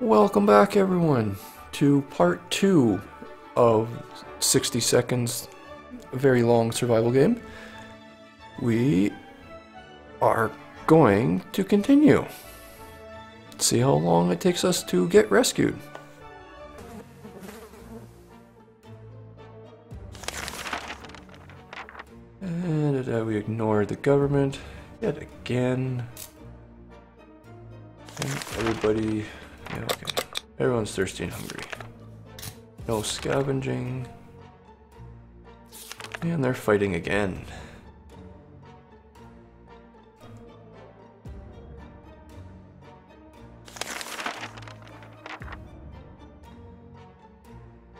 Welcome back, everyone, to part 2 of 60 Seconds, a very long survival game. We are going to continue. See how long it takes us to get rescued. And we ignored the government yet again. And everybody... yeah, okay. Everyone's thirsty and hungry. No scavenging. And they're fighting again.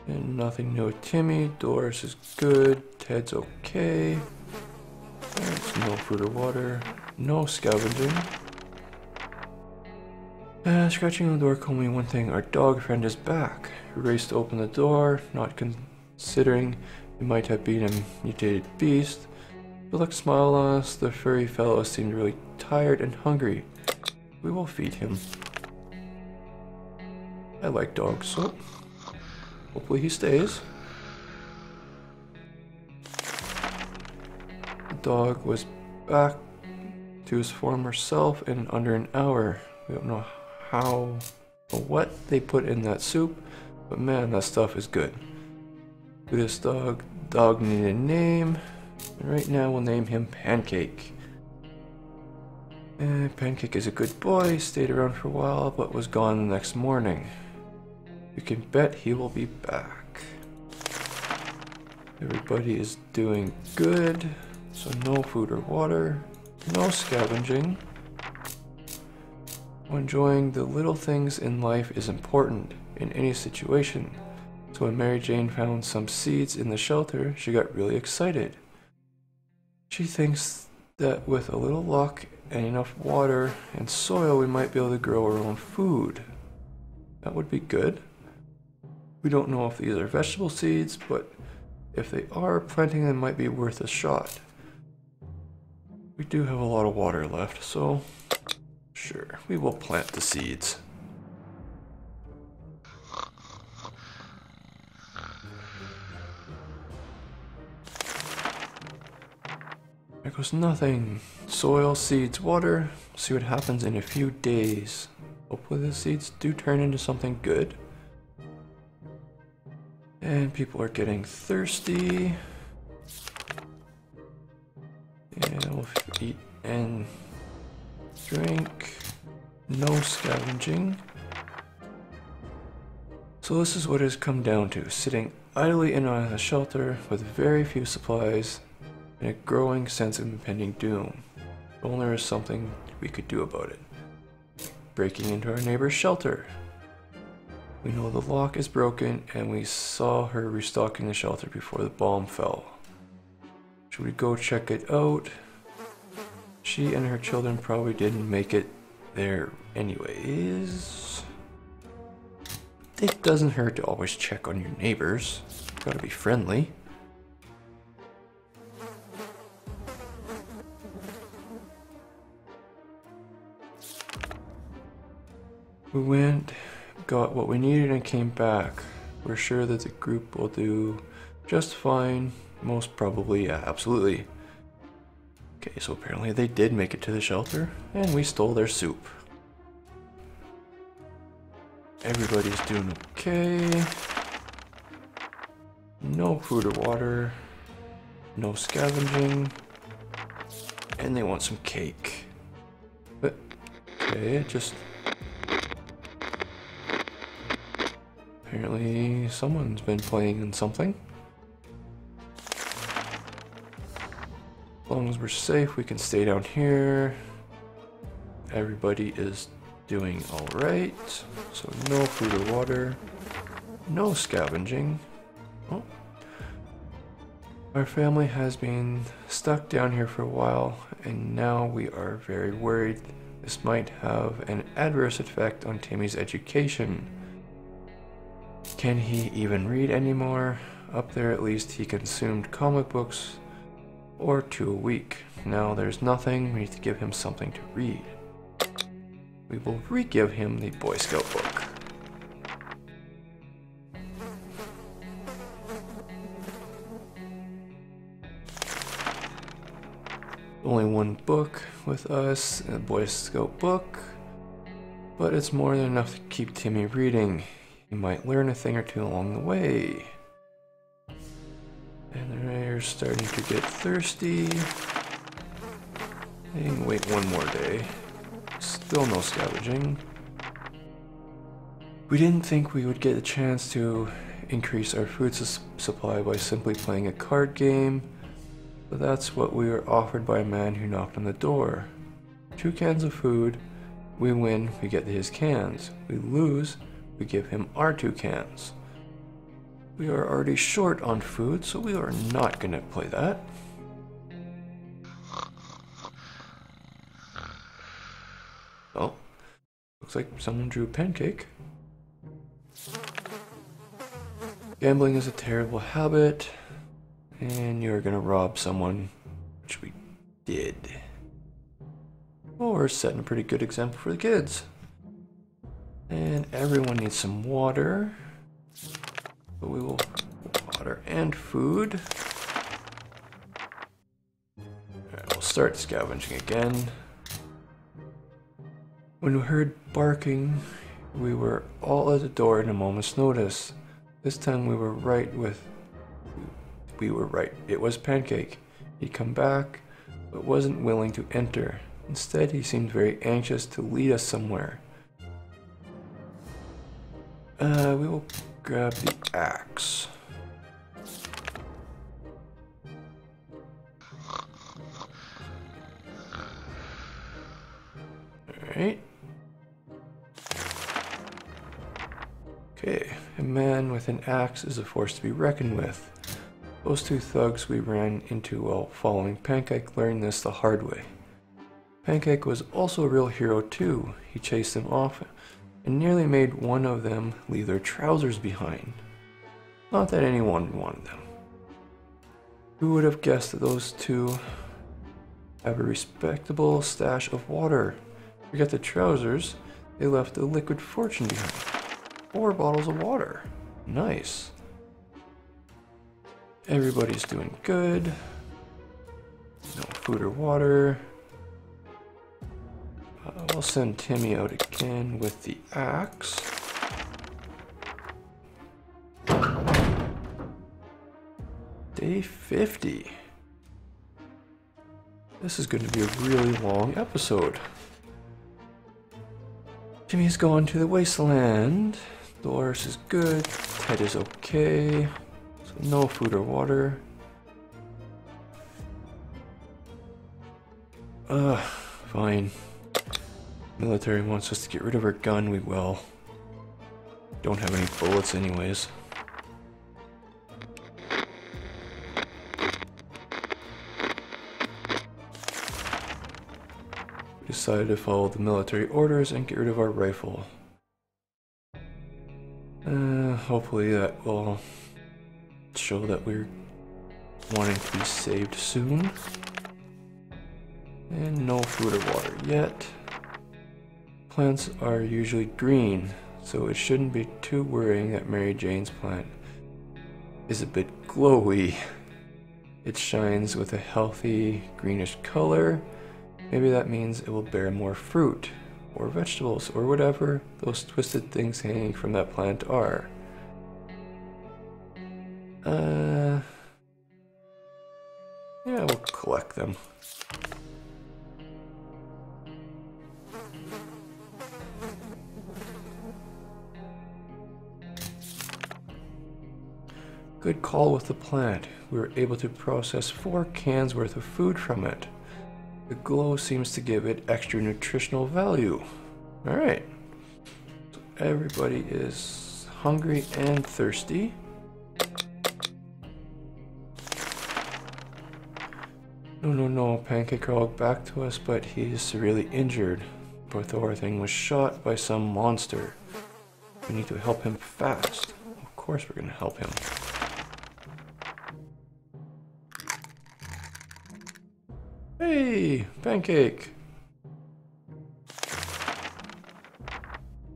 And nothing new with Timmy. Doris is good. Ted's okay. There's no food or water. No scavenging. Scratching on the door told me one thing. Our dog friend is back. We raced to open the door, not considering it might have been a mutated beast. Philip smiled on us. The furry fellow seemed really tired and hungry. We will feed him. I like dogs, so hopefully he stays. The dog was back to his former self in under an hour. We don't know how or what they put in that soup, but man, that stuff is good. To this dog needed a name, and right now we'll name him Pancake. And Pancake is a good boy, stayed around for a while, but was gone the next morning. You can bet he will be back. Everybody is doing good, so no food or water, no scavenging. Enjoying the little things in life is important in any situation. So when Mary Jane found some seeds in the shelter, she got really excited. She thinks that with a little luck and enough water and soil, we might be able to grow our own food. That would be good. We don't know if these are vegetable seeds, but if they are, planting them might be worth a shot. We do have a lot of water left, so sure, we will plant the seeds. There goes nothing. Soil, seeds, water. See what happens in a few days. Hopefully the seeds do turn into something good. And people are getting thirsty. And we'll eat and drink. No scavenging. So this is what it has come down to. Sitting idly in a shelter with very few supplies and a growing sense of impending doom. If only there was something we could do about it. Breaking into our neighbor's shelter. We know the lock is broken and we saw her restocking the shelter before the bomb fell. Should we go check it out? She and her children probably didn't make it there anyways. It doesn't hurt to always check on your neighbors. Gotta be friendly. We went, got what we needed and came back. We're sure that the group will do just fine. Most probably, yeah, absolutely. Okay, so apparently they did make it to the shelter, and we stole their soup. Everybody's doing okay. No food or water. No scavenging. And they want some cake. But, okay, just... apparently someone's been playing in something. As long as we're safe, we can stay down here. Everybody is doing alright. So no food or water. No scavenging. Oh. Our family has been stuck down here for a while, and now we are very worried this might have an adverse effect on Timmy's education. Can he even read anymore? Up there at least he consumed comic books or 2 a week. Now there's nothing, we need to give him something to read. We will re-give him the Boy Scout book. Only one book with us, a Boy Scout book, but it's more than enough to keep Timmy reading. He might learn a thing or two along the way. And they're starting to get thirsty. And wait one more day. Still no scavenging. We didn't think we would get a chance to increase our food supply by simply playing a card game, but that's what we were offered by a man who knocked on the door. 2 cans of food. We win, we get his cans. We lose, we give him our 2 cans. We are already short on food, so we are not going to play that. Oh, looks like someone drew a pancake. Gambling is a terrible habit, and you're gonna rob someone, which we did. Well, we're setting a pretty good example for the kids. And everyone needs some water. But we will water and food. Alright, we'll start scavenging again. When we heard barking, we were all at the door in a moment's notice. This time we were right. It was Pancake. He'd come back, but wasn't willing to enter. Instead, he seemed very anxious to lead us somewhere. We will grab the axe. Alright. Okay, a man with an axe is a force to be reckoned with. Those 2 thugs we ran into while following Pancake learned this the hard way. Pancake was also a real hero too. He chased them off and nearly made one of them leave their trousers behind. Not that anyone wanted them. Who would have guessed that those 2 have a respectable stash of water? Forget the trousers, they left a liquid fortune behind. 4 bottles of water. Nice. Everybody's doing good. No food or water. I'll send Timmy out again with the axe. Day 50. This is going to be a really long episode. Timmy's gone to the wasteland. Dolores is good. Ted is okay. So no food or water. Fine. Military wants us to get rid of our gun, we will. Don't have any bullets anyways. We decided to follow the military orders and get rid of our rifle. Hopefully that will show that we're wanting to be saved soon. And no food or water yet. Plants are usually green, so it shouldn't be too worrying that Mary Jane's plant is a bit glowy. It shines with a healthy greenish color. Maybe that means it will bear more fruit, or vegetables, or whatever those twisted things hanging from that plant are. Yeah, we'll collect them. Good call with the plant. We were able to process 4 cans worth of food from it. The glow seems to give it extra nutritional value. Alright. So everybody is hungry and thirsty. No, Pancake crawled back to us, but he is severely injured. Poor thing was shot by some monster. We need to help him fast. Of course we're gonna help him. Hey, Pancake!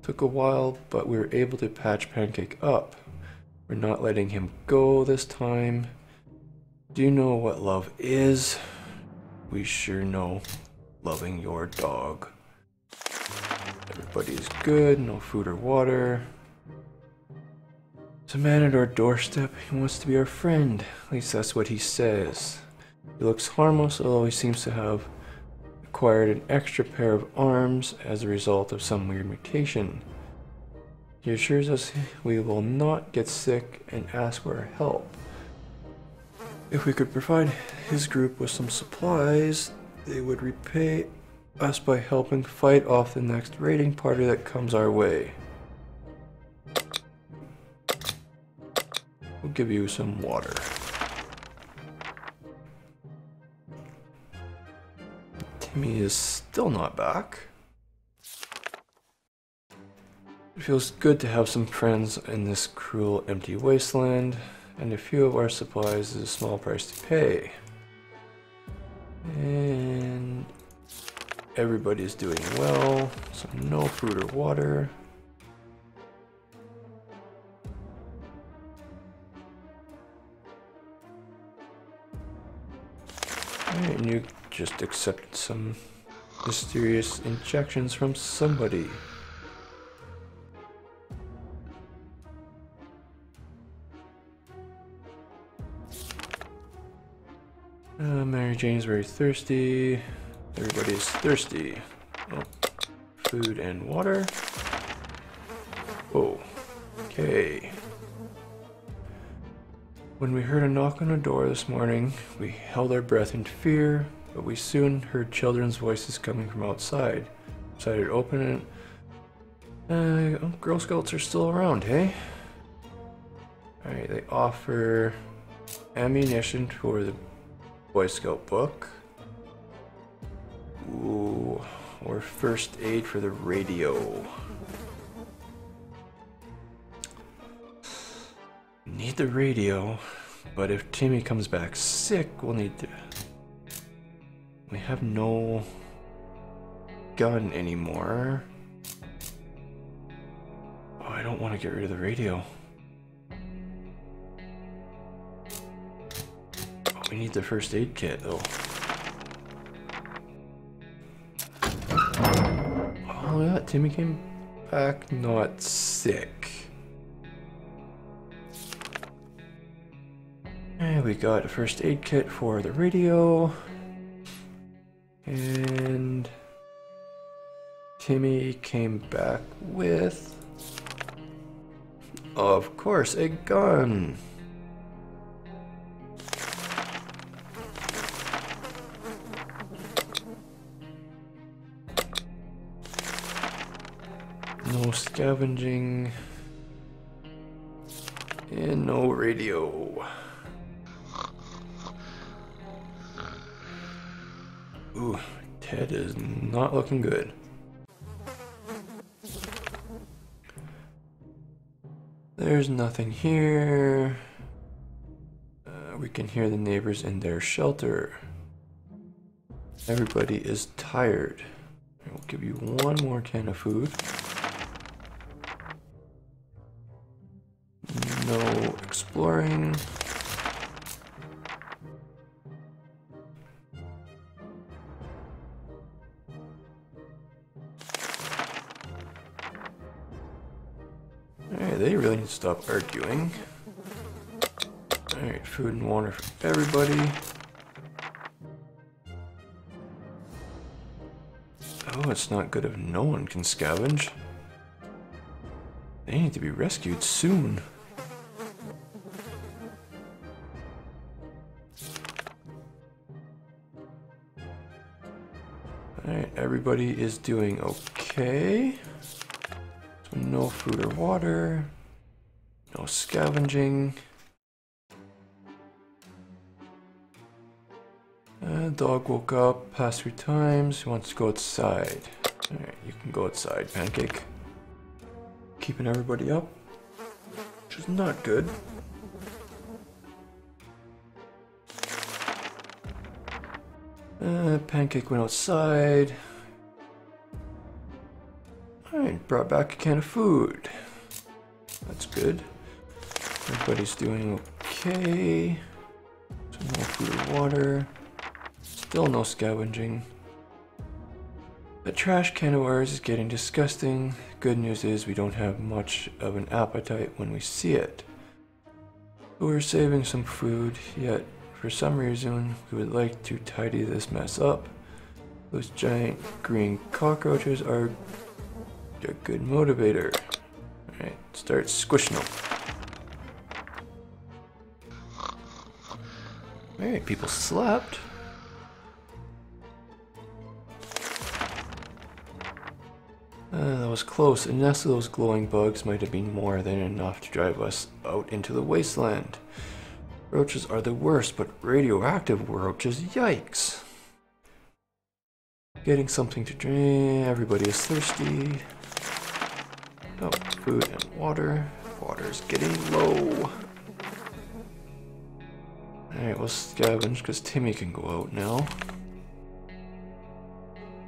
Took a while, but we were able to patch Pancake up. We're not letting him go this time. Do you know what love is? We sure know loving your dog. Everybody's good, no food or water. There's a man at our doorstep. He wants to be our friend. At least that's what he says. He looks harmless, although he seems to have acquired an extra pair of arms as a result of some weird mutation. He assures us we will not get sick and asks for our help. If we could provide his group with some supplies, they would repay us by helping fight off the next raiding party that comes our way. We'll give you some water. Timmy is still not back. It feels good to have some friends in this cruel, empty wasteland, and a few of our supplies is a small price to pay. And everybody's doing well, so no food or water. Alright, Nuke just accepted some mysterious injections from somebody. Mary Jane's very thirsty. Everybody's thirsty. Oh, food and water. Oh, okay. When we heard a knock on the door this morning, we held our breath in fear, but we soon heard children's voices coming from outside. Decided to open it. Girl Scouts are still around, hey? Alright, they offer ammunition for the Boy Scout book. Ooh, or first aid for the radio. Need the radio, but if Timmy comes back sick, we'll need to... We have no gun anymore. Oh, I don't want to get rid of the radio. Oh, we need the first aid kit, though. Oh, yeah, Timmy came back not sick. And we got a first aid kit for the radio. And Timmy came back with, of course, a gun. No scavenging. And no radio. Ooh, Ted is not looking good. There's nothing here. We can hear the neighbors in their shelter. Everybody is tired. We'll give you one more can of food. No exploring. Alright, they really need to stop arguing. Alright, food and water for everybody. Oh, it's not good if no one can scavenge. They need to be rescued soon. Alright, everybody is doing okay. So no food or water. No scavenging. Dog woke up, passed 3 times, he wants to go outside. Alright, you can go outside, Pancake. Keeping everybody up, which is not good. Pancake went outside. Alright, brought back a can of food. That's good. Everybody's doing okay. So no food or water. Still no scavenging. The trash can of ours is getting disgusting. Good news is we don't have much of an appetite when we see it. But we're saving some food, yet for some reason we would like to tidy this mess up. Those giant green cockroaches are a good motivator. Alright, start squishing them. Alright, people slept. That was close. A nest of those glowing bugs might have been more than enough to drive us out into the wasteland. Roaches are the worst, but radioactive roaches, yikes. Getting something to drink. Everybody is thirsty. Oh, food and water. Water's getting low. Alright, we'll scavenge because Timmy can go out now.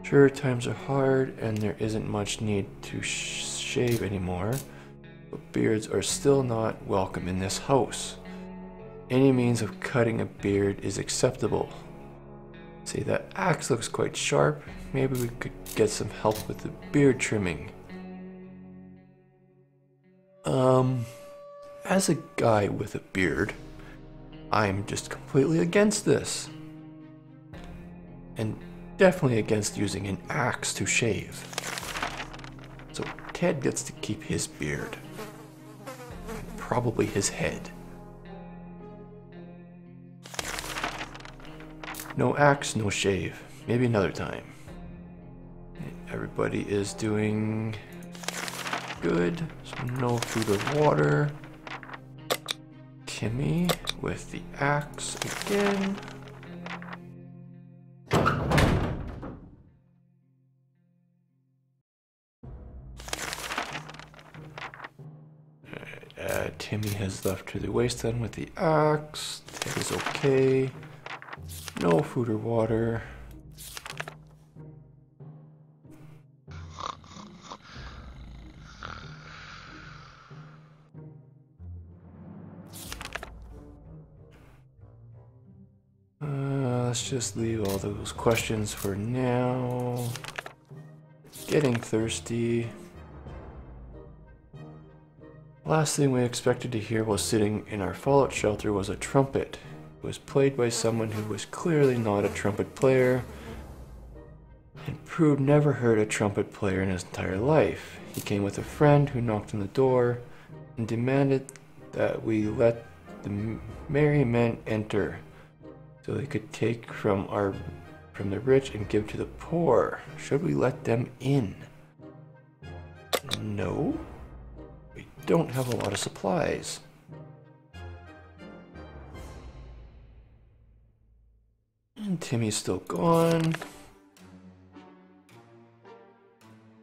Sure, times are hard and there isn't much need to shave anymore, but beards are still not welcome in this house. Any means of cutting a beard is acceptable. See, that axe looks quite sharp. Maybe we could get some help with the beard trimming. As a guy with a beard, I'm just completely against this. And definitely against using an axe to shave. So Ted gets to keep his beard. And probably his head. No axe, no shave. Maybe another time. Everybody is doing good. So no food or water. Timmy with the axe again. Timmy has left to the wasteland with the axe. Ted is okay. No food or water. Let's just leave all those questions for now. Getting thirsty. Last thing we expected to hear while sitting in our fallout shelter was a trumpet. It was played by someone who was clearly not a trumpet player and proved never heard a trumpet player in his entire life. He came with a friend who knocked on the door and demanded that we let the merry men enter so they could take from the rich and give to the poor. Should we let them in? No. We don't have a lot of supplies. And Timmy's still gone.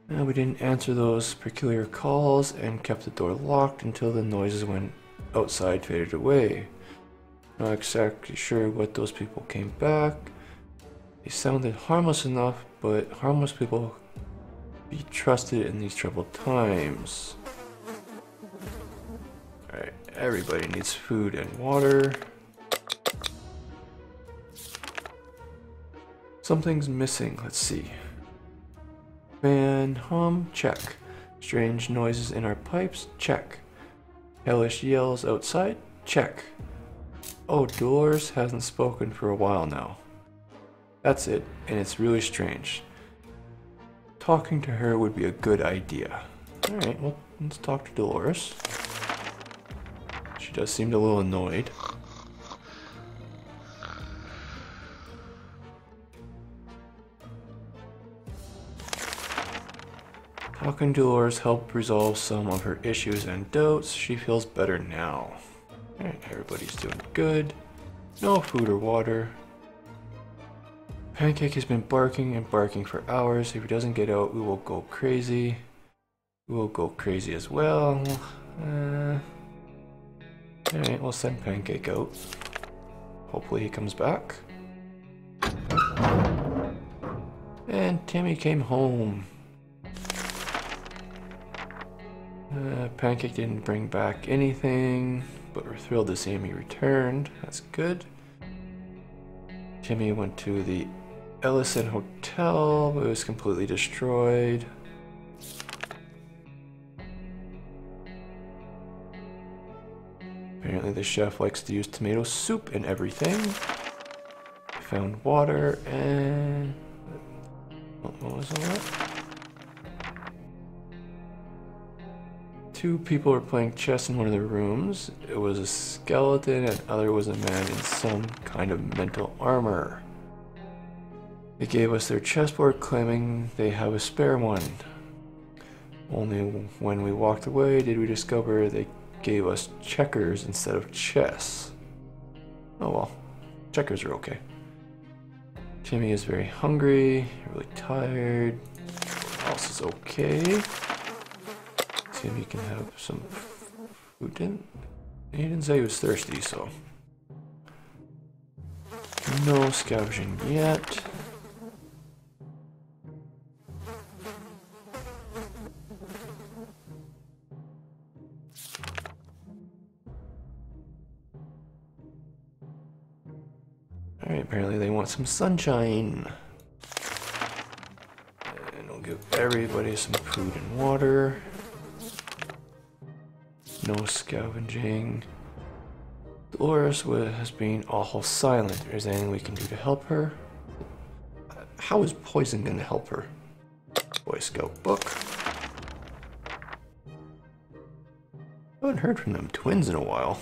We didn't answer those peculiar calls and kept the door locked until the noises went outside faded away. Not exactly sure what those people came back. They sounded harmless enough, but harmless people be trusted in these troubled times. Alright, everybody needs food and water. Something's missing, let's see. Fan hum, check. Strange noises in our pipes, check. Hellish yells outside, check. Oh, Dolores hasn't spoken for a while now. That's it, and it's really strange. Talking to her would be a good idea. Alright, well, let's talk to Dolores. She does seem a little annoyed. Talking to Dolores helped resolve some of her issues and doubts. She feels better now. Alright, everybody's doing good. No food or water. Pancake has been barking and barking for hours. If he doesn't get out, we will go crazy. We will go crazy as well. Alright, we'll send Pancake out. Hopefully he comes back. And Timmy came home. Pancake didn't bring back anything, but we're thrilled to see him he returned. That's good. Timmy went to the Ellison Hotel, but it was completely destroyed. Apparently the chef likes to use tomato soup in everything. We found water and... what was all that? 2 people were playing chess in one of the rooms. It was a skeleton and the other was a man in some kind of mental armor. They gave us their chessboard claiming they have a spare one. Only when we walked away did we discover they gave us checkers instead of chess. Oh well, checkers are okay. Timmy is very hungry, really tired. Everyone else is okay. Timmy can have some food. He didn't say he was thirsty, so. No scavenging yet. Alright, apparently they want some sunshine. And we'll give everybody some food and water. No scavenging. Dolores has been awful silent. Is there anything we can do to help her? How is poison going to help her? Boy Scout book. I haven't heard from them twins in a while.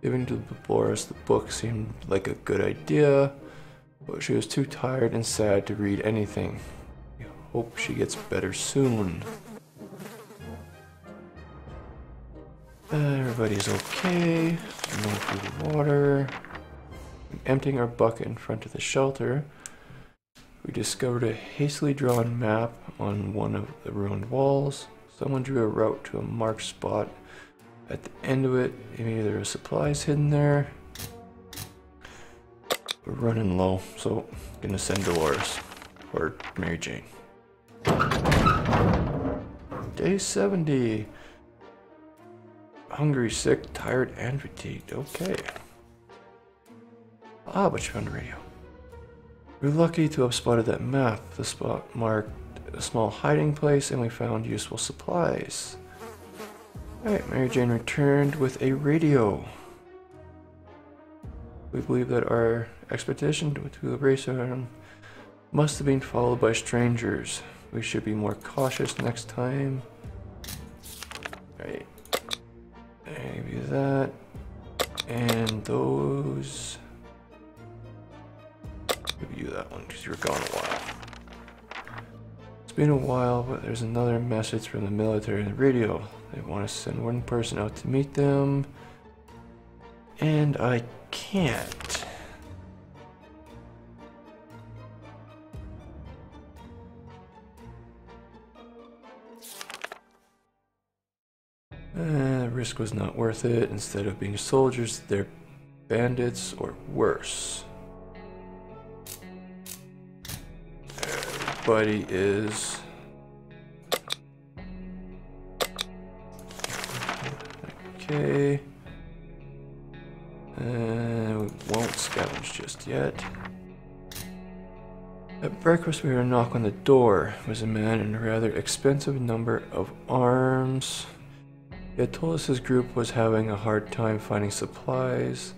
Giving to Dolores the book seemed like a good idea, but she was too tired and sad to read anything. We hope she gets better soon. Everybody's okay. No food and water. Emptying our bucket in front of the shelter, we discovered a hastily drawn map on one of the ruined walls. Someone drew a route to a marked spot. At the end of it, maybe there are supplies hidden there. We're running low, so I'm gonna send Dolores or Mary Jane. Day 70. Hungry, sick, tired, and fatigued. Okay. Ah, but you found a radio. We're lucky to have spotted that map. The spot marked a small hiding place, and we found useful supplies. Alright, Mary Jane returned with a radio. We believe that our expedition to the ration must have been followed by strangers. We should be more cautious next time. Alright. Maybe that. And those. Give you that one because you were gone a while. It's been a while, but there's another message from the military on the radio. They want to send one person out to meet them. And I can't. The risk was not worth it. Instead of being soldiers, they're bandits or worse. Everybody is... Okay. We won't scavenge just yet. At breakfast we heard a knock on the door. It was a man in a rather expensive number of arms. He had told us his group was having a hard time finding supplies.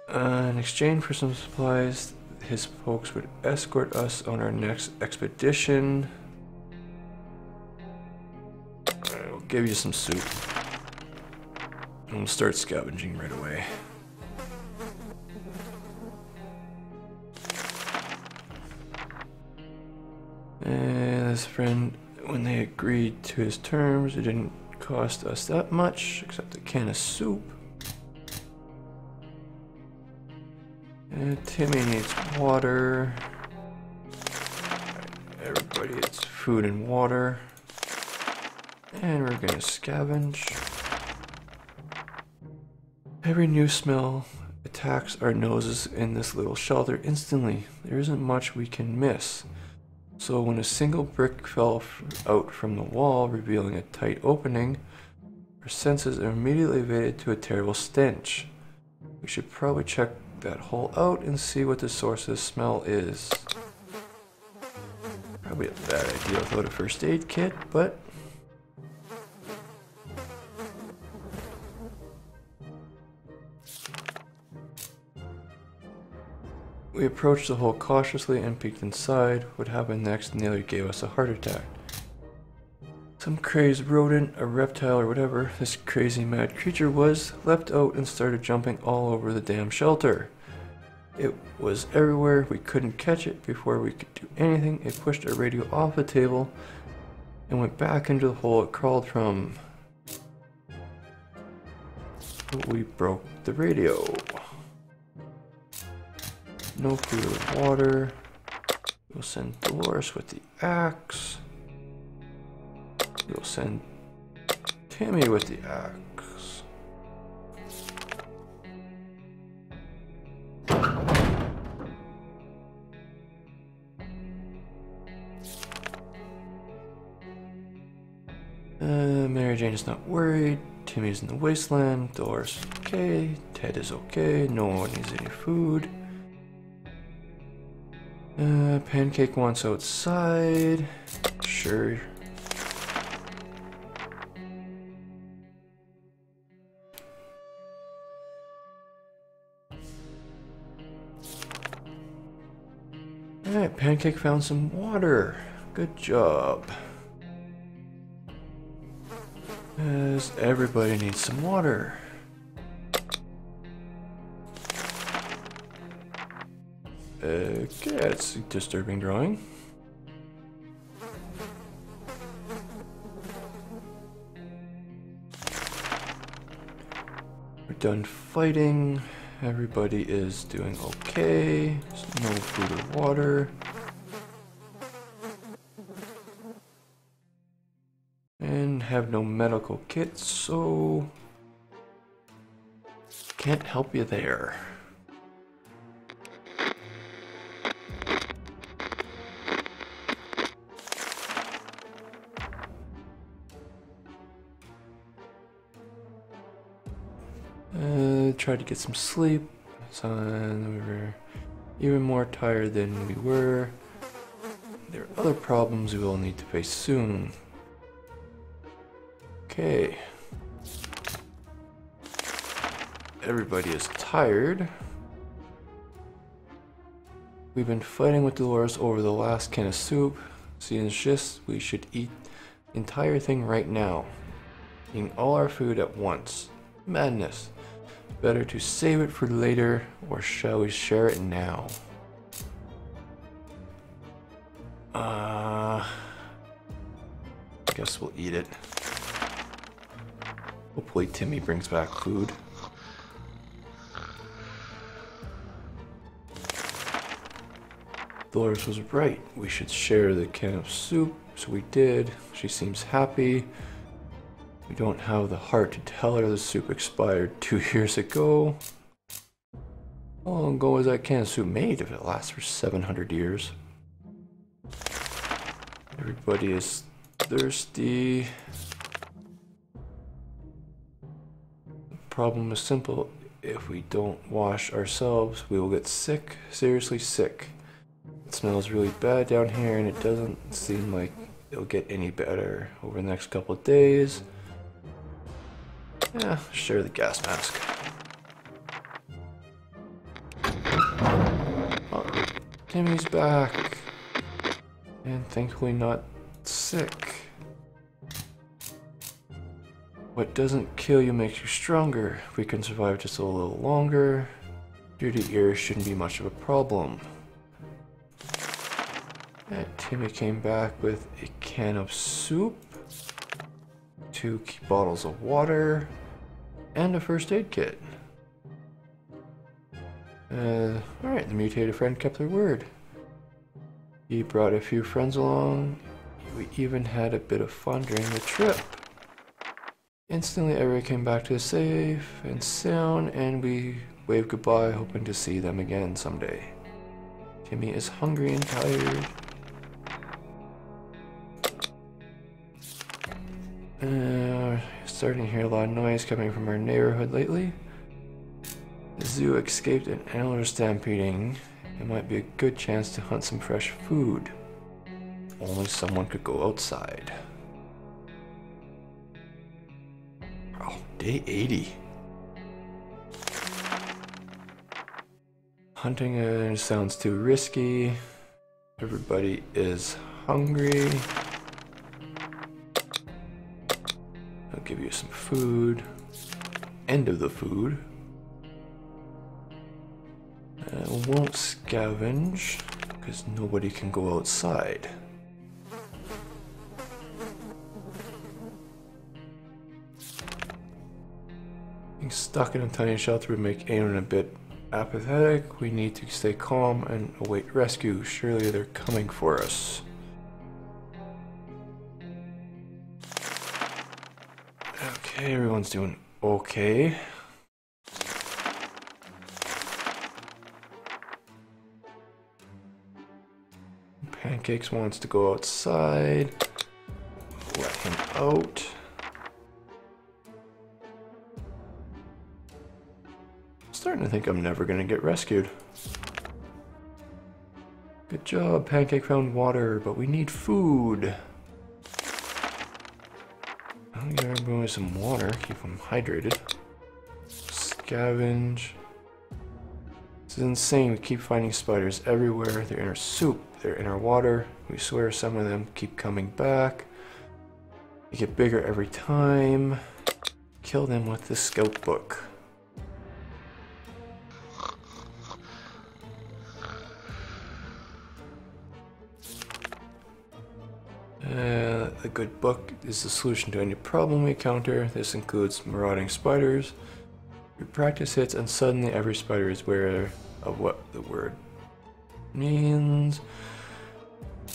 In exchange for some supplies, his folks would escort us on our next expedition. I'll give you some soup. And we'll start scavenging right away. And his friend, when they agreed to his terms, it didn't cost us that much, except a can of soup. And Timmy needs water. Everybody gets food and water. And we're gonna scavenge. Every new smell attacks our noses in this little shelter instantly. There isn't much we can miss. So when a single brick fell out from the wall, revealing a tight opening, Our senses are immediately evaded to a terrible stench. We should probably check that hole out and see what the source of the smell is. Probably a bad idea without a first aid kit, but... We approached the hole cautiously and peeked inside. What happened next nearly gave us a heart attack. Some crazed rodent, a reptile or whatever this crazy mad creature was, leapt out and started jumping all over the damn shelter. It was everywhere. We couldn't catch it. Before we could do anything, it pushed our radio off the table and went back into the hole it crawled from. We broke the radio. No food or water. We'll send Dolores with the axe. We'll send Timmy with the axe. Mary Jane is not worried. Timmy's in the wasteland. Dolores is okay. Ted is okay. No one needs any food. Pancake wants outside. Sure. Alright, Pancake found some water. Good job. As everybody needs some water. Okay, that's a disturbing drawing. We're done fighting. Everybody is doing okay. There's no food or water. And have no medical kits, so can't help you there. Tried to get some sleep, so we were even more tired than we were. There are other problems we will need to face soon. Okay. Everybody is tired. We've been fighting with Dolores over the last can of soup. Seeing as just, we should eat the entire thing right now. Eating all our food at once. Madness. Better to save it for later, or shall we share it now? Guess we'll eat it. Hopefully Timmy brings back food. Dolores was right. We should share the can of soup, so we did. She seems happy. We don't have the heart to tell her the soup expired 2 years ago. How long ago was that can of soup made if it lasts for 700 years? Everybody is thirsty. The problem is simple. If we don't wash ourselves, we will get sick, seriously sick. It smells really bad down here and it doesn't seem like it'll get any better over the next couple of days. Yeah, share the gas mask. Oh, Timmy's back. And thankfully not sick. What doesn't kill you makes you stronger. If we can survive just a little longer, dirty ears shouldn't be much of a problem. And Timmy came back with a can of soup, 2 bottles of water, and a first aid kit. Alright, the mutated friend kept their word. He brought a few friends along. We even had a bit of fun during the trip. Instantly, everyone came back to the safe and sound, and we waved goodbye, hoping to see them again someday. Timmy is hungry and tired. Starting to hear a lot of noise coming from our neighborhood lately. The zoo escaped an antler stampeding. It might be a good chance to hunt some fresh food. Only someone could go outside. Oh, day 80. Hunting sounds too risky. Everybody is hungry. I'll give you some food. End of the food. Won't scavenge because nobody can go outside. Being stuck in a tiny shelter would make anyone a bit apathetic. We need to stay calm and await rescue. Surely they're coming for us. Okay, everyone's doing okay. Pancakes wants to go outside. Let him out. I'm starting to think I'm never gonna get rescued. Good job, Pancake found water, but we need food. I'll give everyone some water, keep them hydrated. Scavenge. This is insane, we keep finding spiders everywhere. They're in our soup, they're in our water. We swear some of them keep coming back. They get bigger every time. Kill them with the scout book. The good book is the solution to any problem we encounter. This includes marauding spiders. We practice hits and suddenly every spider is aware of what the word means.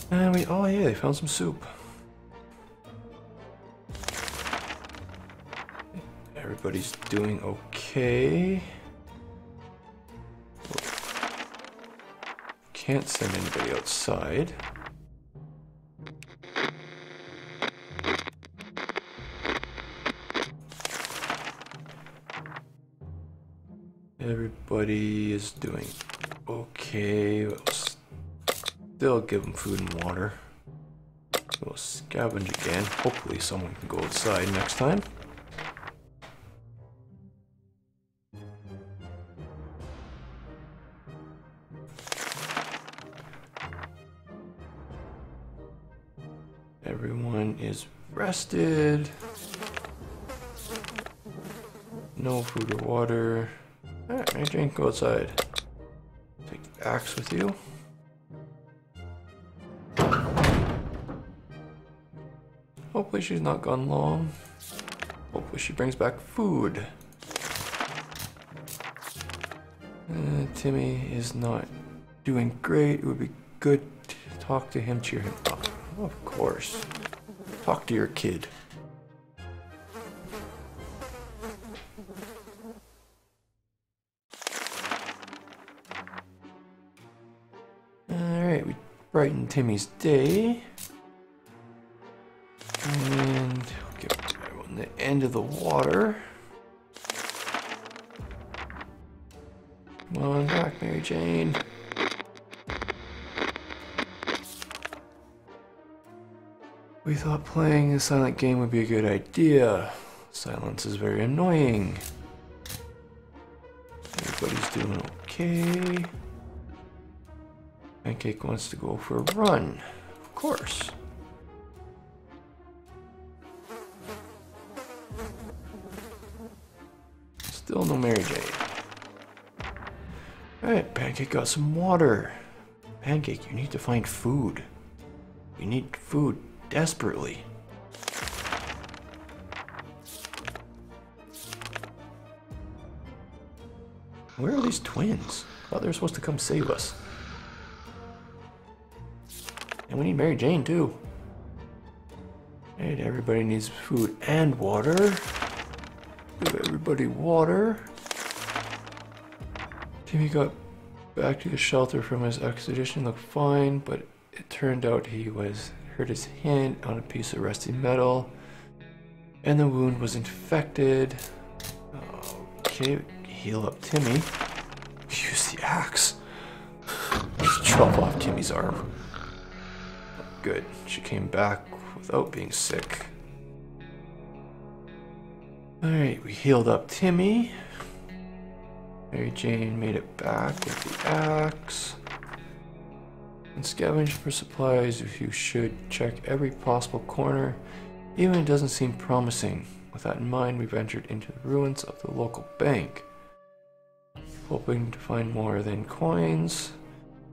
And oh yeah, they found some soup. Everybody's doing okay. Can't send anybody outside. Everybody is doing okay. We'll still give them food and water. We'll scavenge again. Hopefully someone can go outside next time. Everyone is rested. No food or water. Alright, Mary Jane, go outside. Take the axe with you. Hopefully she's not gone long. Hopefully she brings back food. Timmy is not doing great. It would be good to talk to him, cheer him up. Of course. Talk to your kid. Alright, we brighten Timmy's day. And we'll give everyone the end of the water. Come on back, Mary Jane. We thought playing a silent game would be a good idea. Silence is very annoying. Everybody's doing okay. Pancake wants to go for a run. Of course. Still no Mary Jane. Alright, Pancake got some water. Pancake, you need to find food. You need food desperately. Where are these twins? I thought they were supposed to come save us. And we need Mary Jane too. And everybody needs food and water. Give everybody water. Timmy got back to the shelter from his expedition, looked fine, but it turned out he hurt his hand on a piece of rusty metal. And the wound was infected. Okay, heal up Timmy. Use the axe. Let's chop off Timmy's arm. Good, she came back without being sick. Alright, we healed up Timmy. Mary Jane made it back with the axe. And scavenge for supplies. If you should check every possible corner, even if it doesn't seem promising. With that in mind, we ventured into the ruins of the local bank, hoping to find more than coins.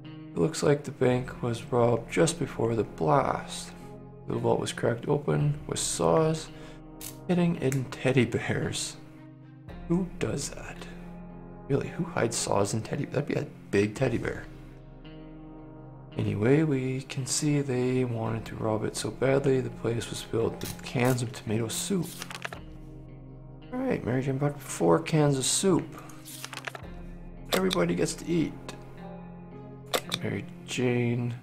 It looks like the bank was robbed just before the blast. The vault was cracked open with saws hidden in teddy bears. Who does that? Really, who hides saws in teddy bears? That'd be a big teddy bear. Anyway, we can see they wanted to rob it so badly the place was filled with cans of tomato soup. Alright, Mary Jane bought 4 cans of soup. Everybody gets to eat. Mary Jane.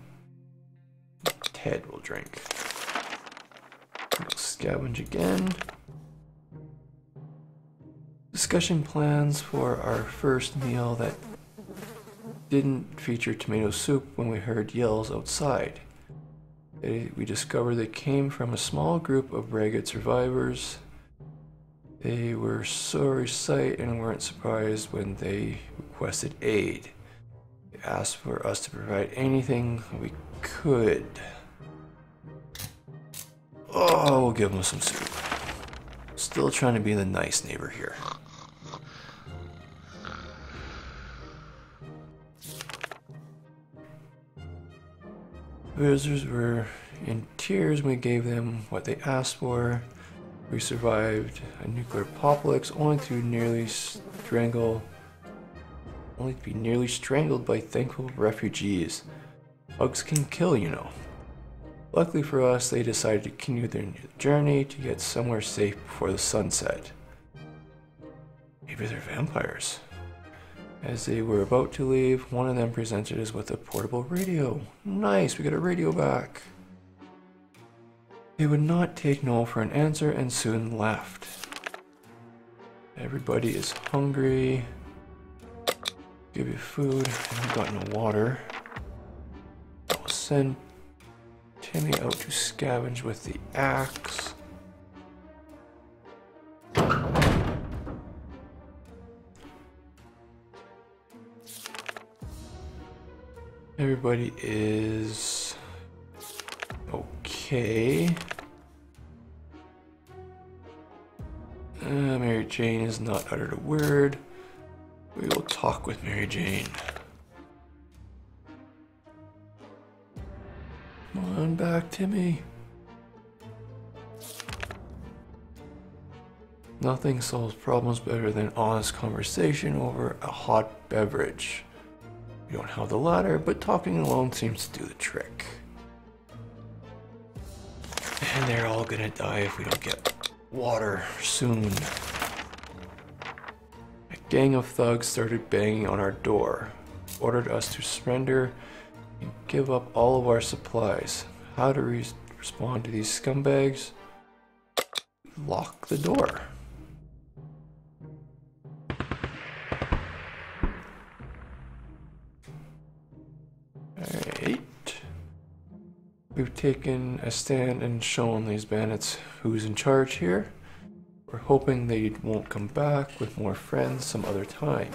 Ted will drink. We'll scavenge again. Discussion plans for our first meal that didn't feature tomato soup when we heard yells outside. We discovered they came from a small group of ragged survivors. They were sorry sight and weren't surprised when they requested aid. They asked for us to provide anything we could. Oh, we'll give them some soup. Still trying to be the nice neighbor here. Visitors were in tears when we gave them what they asked for. We survived a nuclear apocalypse only to be nearly strangled by thankful refugees. Bugs can kill, you know. Luckily for us, they decided to continue their journey to get somewhere safe before the sunset. Maybe they're vampires. As they were about to leave, one of them presented us with a portable radio. Nice, we got a radio back. They would not take no for an answer and soon left. Everybody is hungry. Give you food. I've got no water. I'll send Timmy out to scavenge with the axe. Everybody is okay. Mary Jane has not uttered a word. We will talk with Mary Jane. Come on back, Timmy. Nothing solves problems better than honest conversation over a hot beverage. We don't have the latter, but talking alone seems to do the trick. And they're all gonna die if we don't get water soon. A gang of thugs started banging on our door, ordered us to surrender and give up all of our supplies. How to respond to these scumbags? Lock the door. Alright. We've taken a stand and shown these bandits who's in charge here. We're hoping they won't come back with more friends some other time.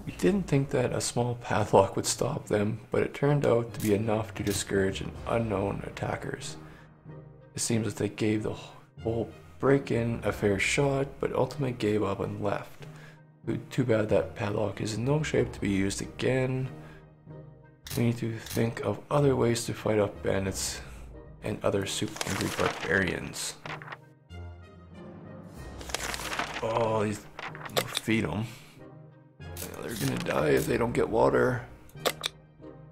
We didn't think that a small padlock would stop them, but it turned out to be enough to discourage an unknown attackers. It seems that they gave the whole break-in a fair shot, but ultimately gave up and left. Too bad that padlock is in no shape to be used again. We need to think of other ways to fight off bandits and other soup-hungry barbarians. Oh, these will feed them. They're gonna die if they don't get water.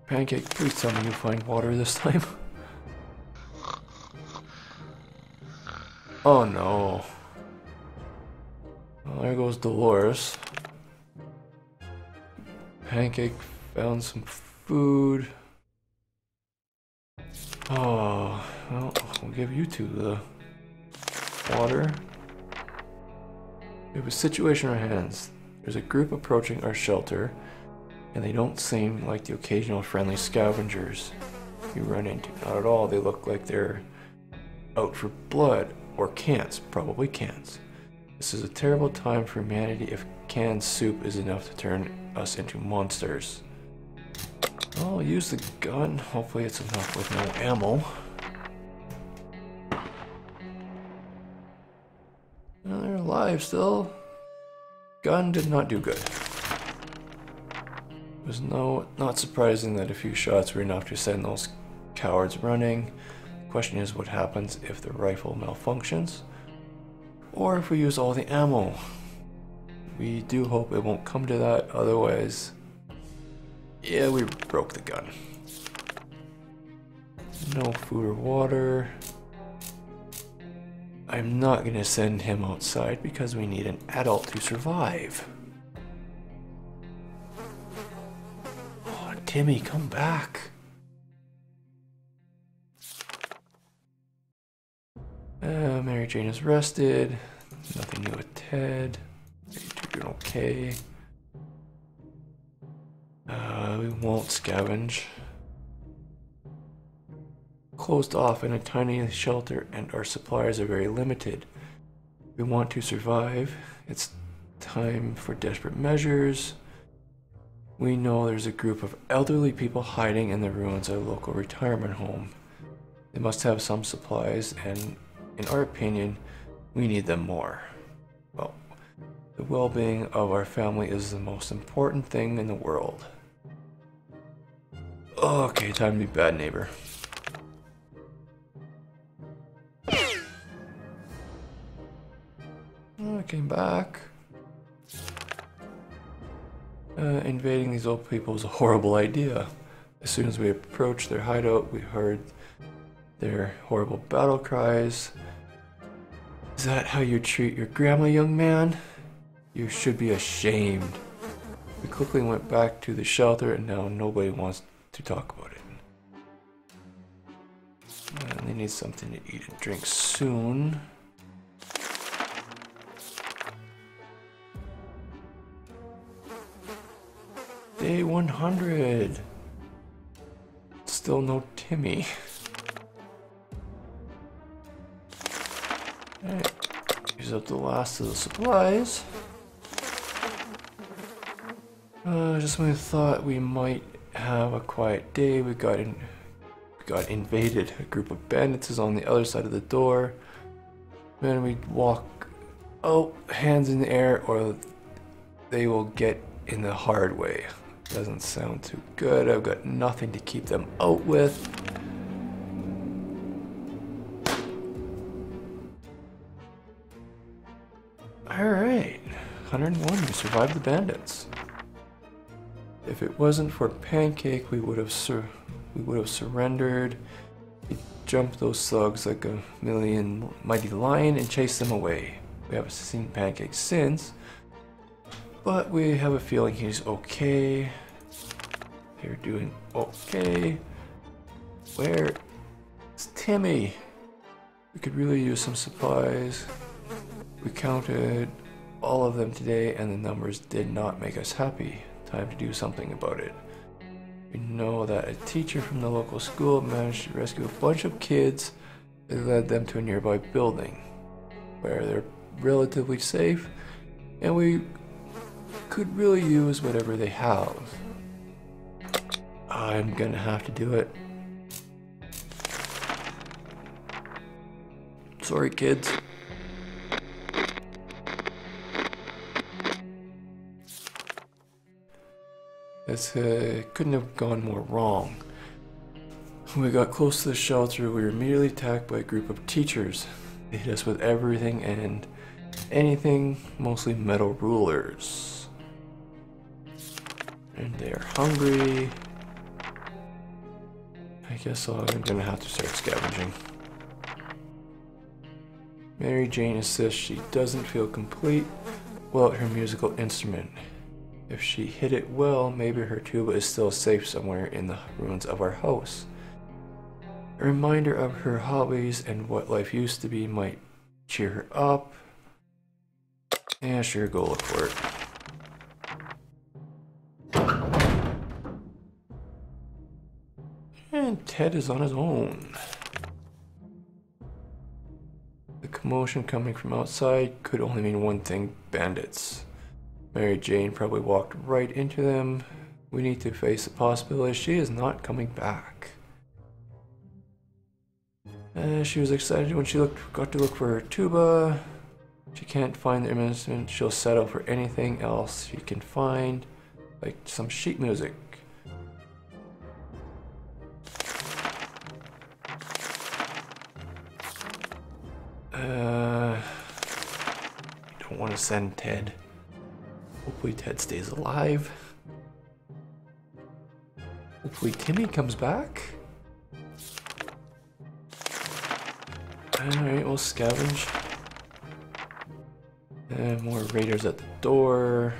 Pancake, please tell me you'll find water this time. Oh no. Well, there goes Dolores. Pancake found some food. Oh, well, we'll give you two the water. We have a situation on our hands. There's a group approaching our shelter, and they don't seem like the occasional friendly scavengers you run into. Not at all. They look like they're out for blood, or cans, probably cans. This is a terrible time for humanity if canned soup is enough to turn us into monsters. I'll use the gun. Hopefully it's enough with no ammo. Well, they're alive still. Gun did not do good. It was not surprising that a few shots were enough to send those cowards running. The question is what happens if the rifle malfunctions, or if we use all the ammo. We do hope it won't come to that, otherwise, yeah, we broke the gun. No food or water. I'm not gonna send him outside because we need an adult to survive. Oh, Timmy, come back. Mary Jane is rested. Nothing new with Ted. You're doing okay. We won't scavenge. Closed off in a tiny shelter and our supplies are very limited. We want to survive. It's time for desperate measures. We know there's a group of elderly people hiding in the ruins of a local retirement home. They must have some supplies, and in our opinion, we need them more. Well, the well-being of our family is the most important thing in the world. Okay, time to be bad neighbor. I came back. Invading these old people was a horrible idea. As soon as we approached their hideout, we heard their horrible battle cries. Is that how you treat your grandma, young man? You should be ashamed. We quickly went back to the shelter and now nobody wants to talk about it. And they need something to eat and drink soon. Day 100. Still no Timmy. Alright, use up the last of the supplies. Just when we thought we might have a quiet day, we got invaded. A group of bandits is on the other side of the door. Then we walk out, hands in the air, or they will get in the hard way. Doesn't sound too good. I've got nothing to keep them out with. Alright, 101, we survived the bandits. If it wasn't for Pancake, we would have surrendered. We jumped those thugs like a mighty lion and chased them away. We haven't seen Pancake since, but we have a feeling he's okay. They're doing okay. Where is Timmy? We could really use some supplies. We counted all of them today and the numbers did not make us happy. Time to do something about it. We know that a teacher from the local school managed to rescue a bunch of kids and led them to a nearby building where they're relatively safe, and we could really use whatever they have. I'm gonna have to do it. Sorry, kids. This couldn't have gone more wrong. When we got close to the shelter, we were immediately attacked by a group of teachers. They hit us with everything and anything, mostly metal rulers. And they're hungry. I guess I'm gonna have to start scavenging. Mary Jane insists she doesn't feel complete without her musical instrument. If she hit it well, maybe her tuba is still safe somewhere in the ruins of our house. A reminder of her hobbies and what life used to be might cheer her up. Yeah, sure, go look for it. And Ted is on his own. The commotion coming from outside could only mean one thing: bandits. Mary Jane probably walked right into them. We need to face the possibility she is not coming back. She was excited when she got to look for her tuba. She can't find the instrument. She'll settle for anything else she can find, like some sheet music. Don't want to send Ted. Hopefully Ted stays alive. Hopefully Timmy comes back. Alright, we'll scavenge. And more raiders at the door.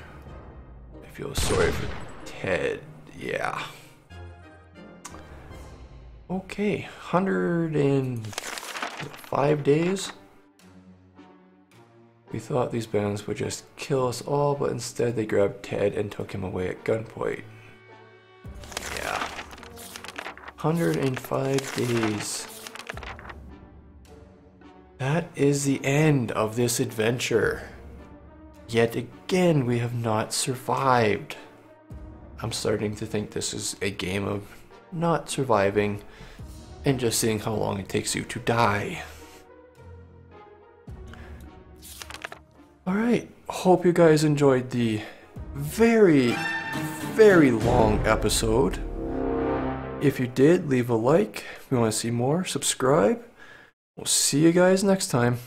I feel sorry for Ted. Yeah. Okay, 105 days. We thought these bandits would just kill us all, but instead they grabbed Ted and took him away at gunpoint. Yeah. 105 days. That is the end of this adventure. Yet again, we have not survived. I'm starting to think this is a game of not surviving and just seeing how long it takes you to die. Alright, hope you guys enjoyed the very, very long episode. If you did, leave a like. If you want to see more, subscribe. We'll see you guys next time.